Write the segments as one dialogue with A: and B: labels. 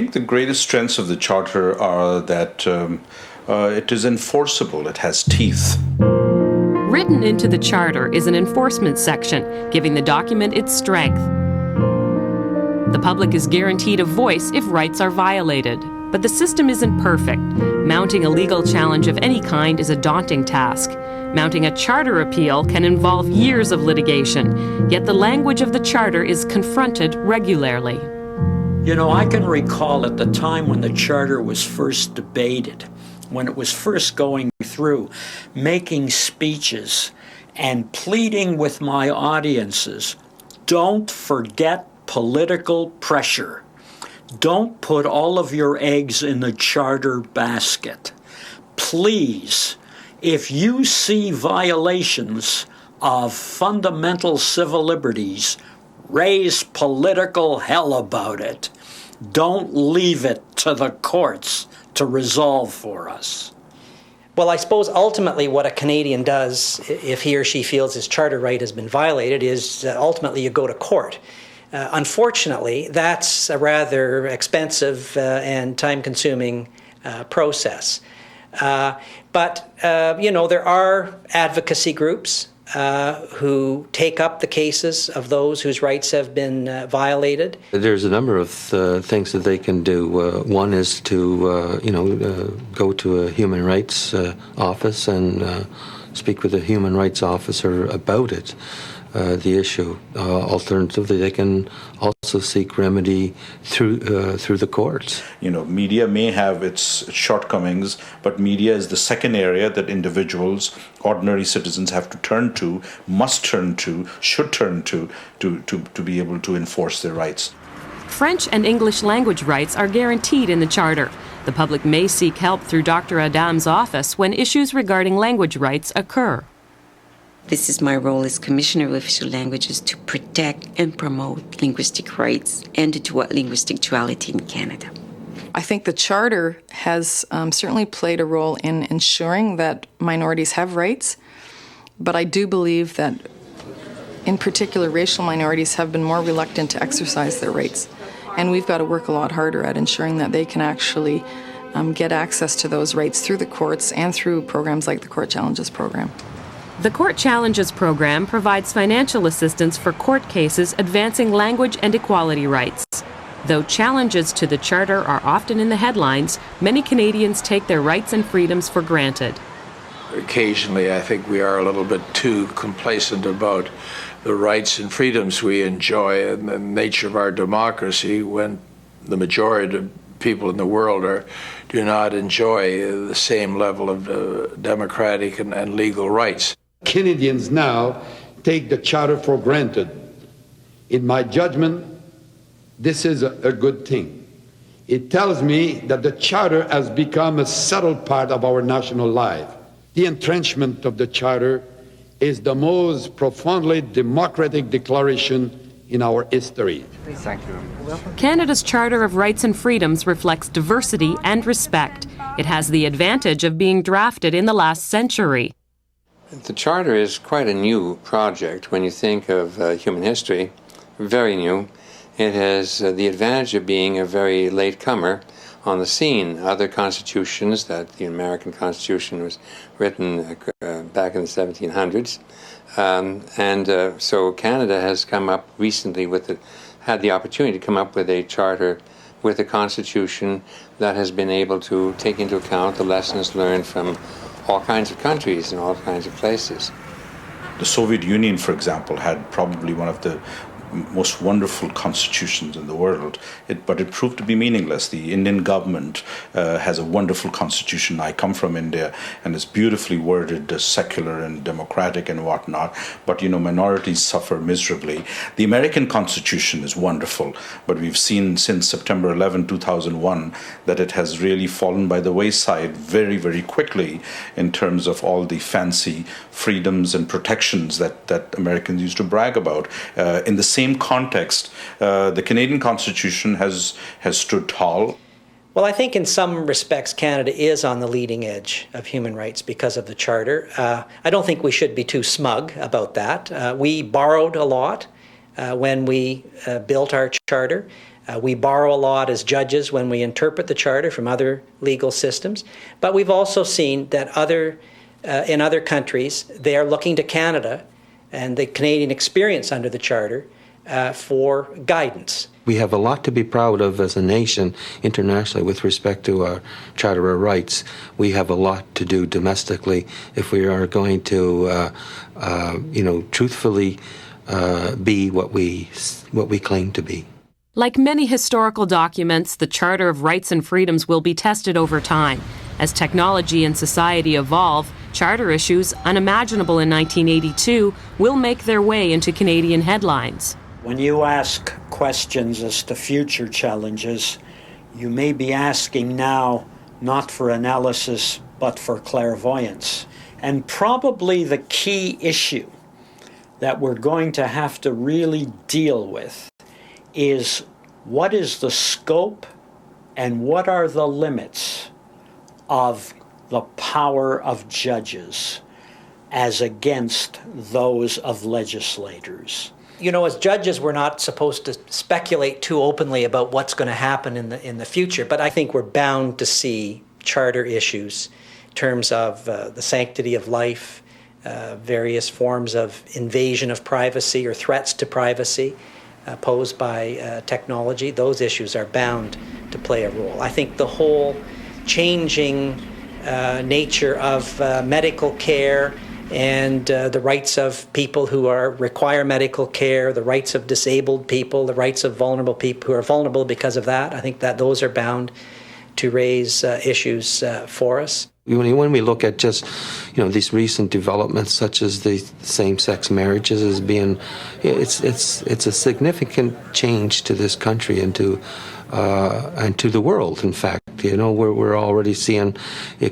A: think the greatest strengths of the Charter are that it is enforceable, it has teeth.
B: Written into the Charter is an enforcement section, giving the document its strength. The public is guaranteed a voice if rights are violated. But the system isn't perfect. Mounting a legal challenge of any kind is a daunting task. Mounting a charter appeal can involve years of litigation, yet the language of the Charter is confronted regularly.
C: You know, I can recall at the time when the Charter was first debated, when it was first going through, making speeches and pleading with my audiences, don't forget political pressure. Don't put all of your eggs in the Charter basket. Please, if you see violations of fundamental civil liberties, raise political hell about it. Don't leave it to the courts to resolve for us.
D: Well, I suppose ultimately what a Canadian does if he or she feels his charter right has been violated is ultimately you go to court. Unfortunately, that's a rather expensive and time-consuming process. But there are advocacy groups who take up the cases of those whose rights have been violated.
E: There's a number of things that they can do. One is to, go to a human rights office and speak with a human rights officer about it. The issue. Alternatively, they can also seek remedy through the courts.
A: Media may have its shortcomings, but media is the second area that individuals, ordinary citizens have to turn to, must turn to, should turn to be able to enforce their rights.
B: French and English language rights are guaranteed in the Charter. The public may seek help through Dr. Adam's office when issues regarding language rights occur.
F: This is my role as Commissioner of Official Languages to protect and promote linguistic rights and to do linguistic duality in Canada.
G: I think the Charter has certainly played a role in ensuring that minorities have rights, but I do believe that, in particular, racial minorities have been more reluctant to exercise their rights, and we've got to work a lot harder at ensuring that they can actually get access to those rights through the courts and through programs like the Court Challenges program.
B: The Court Challenges program provides financial assistance for court cases advancing language and equality rights. Though challenges to the Charter are often in the headlines, many Canadians take their rights and freedoms for granted.
H: Occasionally, I think we are a little bit too complacent about the rights and freedoms we enjoy and the nature of our democracy when the majority of people in the world do not enjoy the same level of democratic and legal rights.
I: Canadians now take the Charter for granted. In my judgment, this is a good thing. It tells me that the Charter has become a settled part of our national life. The entrenchment of the Charter is the most profoundly democratic declaration in our history.
J: Thank you.
B: Canada's Charter of Rights and Freedoms reflects diversity and respect. It has the advantage of being drafted in the last century.
K: The Charter is quite a new project when you think of human history, very new. It has the advantage of being a very late comer on the scene. Other constitutions, that the American Constitution was written back in the 1700s, so Canada has come up recently had the opportunity to come up with a charter with a constitution that has been able to take into account the lessons learned from all kinds of countries and all kinds of places.
A: The Soviet Union, for example, had probably one of the most wonderful constitutions in the world, but it proved to be meaningless. The Indian government has a wonderful constitution. I come from India, and it's beautifully worded, secular and democratic and whatnot, but minorities suffer miserably. The American constitution is wonderful, but we've seen since September 11, 2001, that it has really fallen by the wayside very, very quickly in terms of all the fancy freedoms and protections that Americans used to brag about. In the same context, the Canadian Constitution has stood tall.
D: Well, I think in some respects Canada is on the leading edge of human rights because of the Charter. I don't think we should be too smug about that. We borrowed a lot when we built our Charter. We borrow a lot as judges when we interpret the Charter from other legal systems, but we've also seen that in other countries, they are looking to Canada and the Canadian experience under the Charter for guidance.
E: We have a lot to be proud of as a nation internationally with respect to our Charter of Rights. We have a lot to do domestically if we are going to, truthfully be what we claim to be.
B: Like many historical documents, the Charter of Rights and Freedoms will be tested over time. As technology and society evolve, charter issues, unimaginable in 1982, will make their way into Canadian headlines.
C: When you ask questions as to future challenges, you may be asking now not for analysis but for clairvoyance. And probably the key issue that we're going to have to really deal with is what is the scope and what are the limits of the power of judges as against those of legislators.
D: You know, as judges, we're not supposed to speculate too openly about what's going to happen in the future, but I think we're bound to see charter issues in terms of the sanctity of life, various forms of invasion of privacy or threats to privacy posed by technology. Those issues are bound to play a role. I think the whole changing nature of medical care and the rights of people who require medical care, the rights of disabled people, the rights of vulnerable people who are vulnerable because of that. I think that those are bound to raise issues for us.
E: When we look at just, these recent developments, such as the same-sex marriages, as being, it's a significant change to this country and to the world. In fact, we're already seeing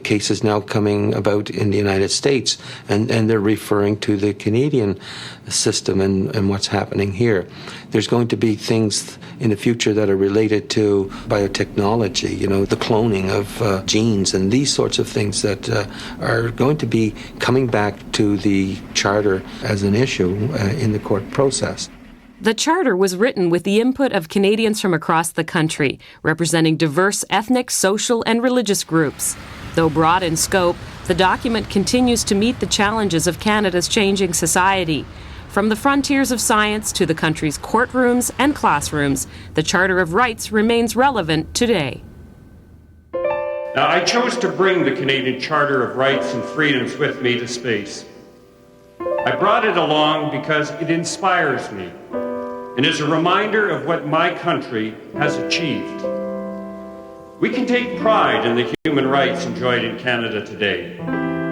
E: cases now coming about in the United States, and they're referring to the Canadian system and what's happening here. There's going to be things in the future that are related to biotechnology, the cloning of genes and these sorts of things that are going to be coming back to the Charter as an issue in the court process.
B: The Charter was written with the input of Canadians from across the country, representing diverse ethnic, social, and religious groups. Though broad in scope, the document continues to meet the challenges of Canada's changing society. From the frontiers of science to the country's courtrooms and classrooms, the Charter of Rights remains relevant today.
J: Now, I chose to bring the Canadian Charter of Rights and Freedoms with me to space. I brought it along because it inspires me and is a reminder of what my country has achieved. We can take pride in the human rights enjoyed in Canada today.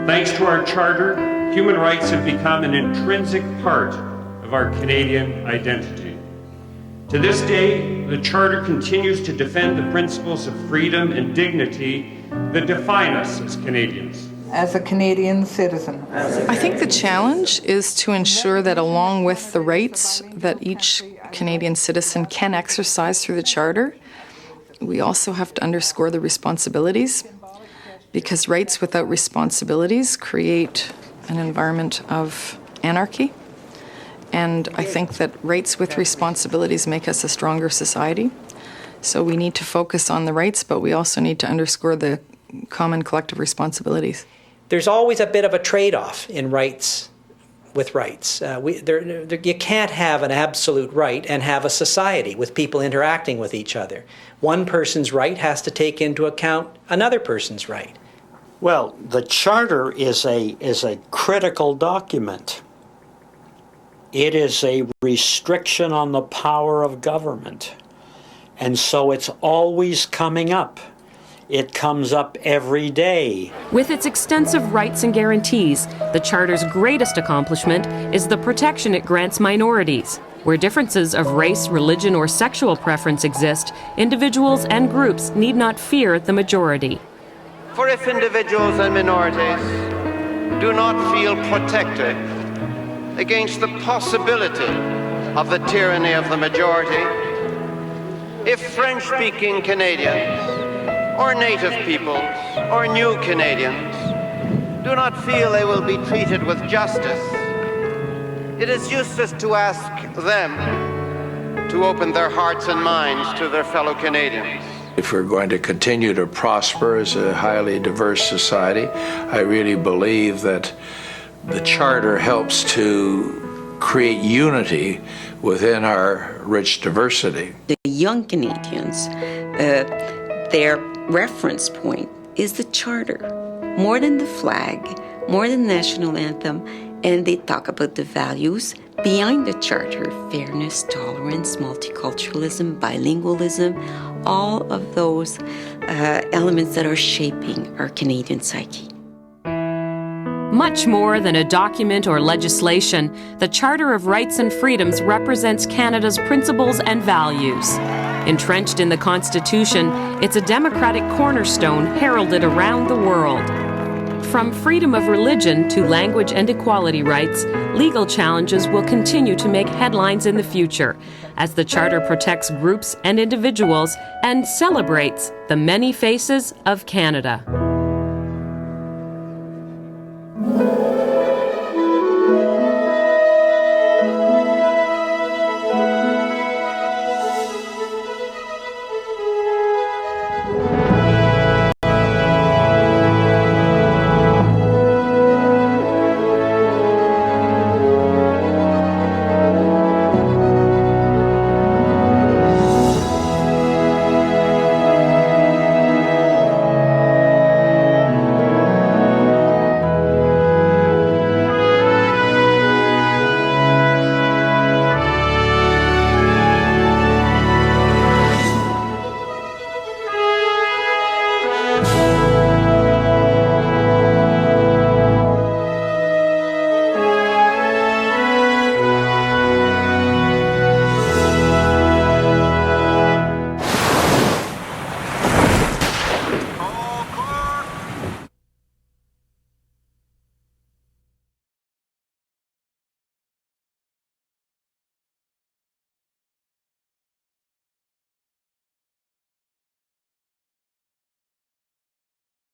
J: Thanks to our Charter, human rights have become an intrinsic part of our Canadian identity. To this day, the Charter continues to defend the principles of freedom and dignity that define us as Canadians.
L: As a Canadian citizen,
G: I think the challenge is to ensure that along with the rights that each Canadian citizen can exercise through the Charter, we also have to underscore the responsibilities, because rights without responsibilities create an environment of anarchy. And I think that rights with responsibilities make us a stronger society. So we need to focus on the rights, but we also need to underscore the common collective responsibilities.
D: There's always a bit of a trade-off in rights with rights. You can't have an absolute right and have a society with people interacting with each other. One person's right has to take into account another person's right.
C: Well, the Charter is a critical document. It is a restriction on the power of government. And so it's always coming up. It comes up every day.
B: With its extensive rights and guarantees, the Charter's greatest accomplishment is the protection it grants minorities. Where differences of race, religion, or sexual preference exist, individuals and groups need not fear the majority.
M: For if individuals and minorities do not feel protected against the possibility of the tyranny of the majority, if French-speaking Canadians or Native peoples or new Canadians do not feel they will be treated with justice, it is useless to ask them to open their hearts and minds to their fellow Canadians.
H: If we're going to continue to prosper as a highly diverse society, I really believe that the Charter helps to create unity within our rich diversity.
F: The young Canadians, their reference point is the Charter, more than the flag, more than the national anthem, and they talk about the values behind the Charter: fairness, tolerance, multiculturalism, bilingualism, all of those elements that are shaping our Canadian psyche.
B: Much more than a document or legislation, the Charter of Rights and Freedoms represents Canada's principles and values. Entrenched in the Constitution, it's a democratic cornerstone heralded around the world. From freedom of religion to language and equality rights, legal challenges will continue to make headlines in the future as the Charter protects groups and individuals and celebrates the many faces of Canada.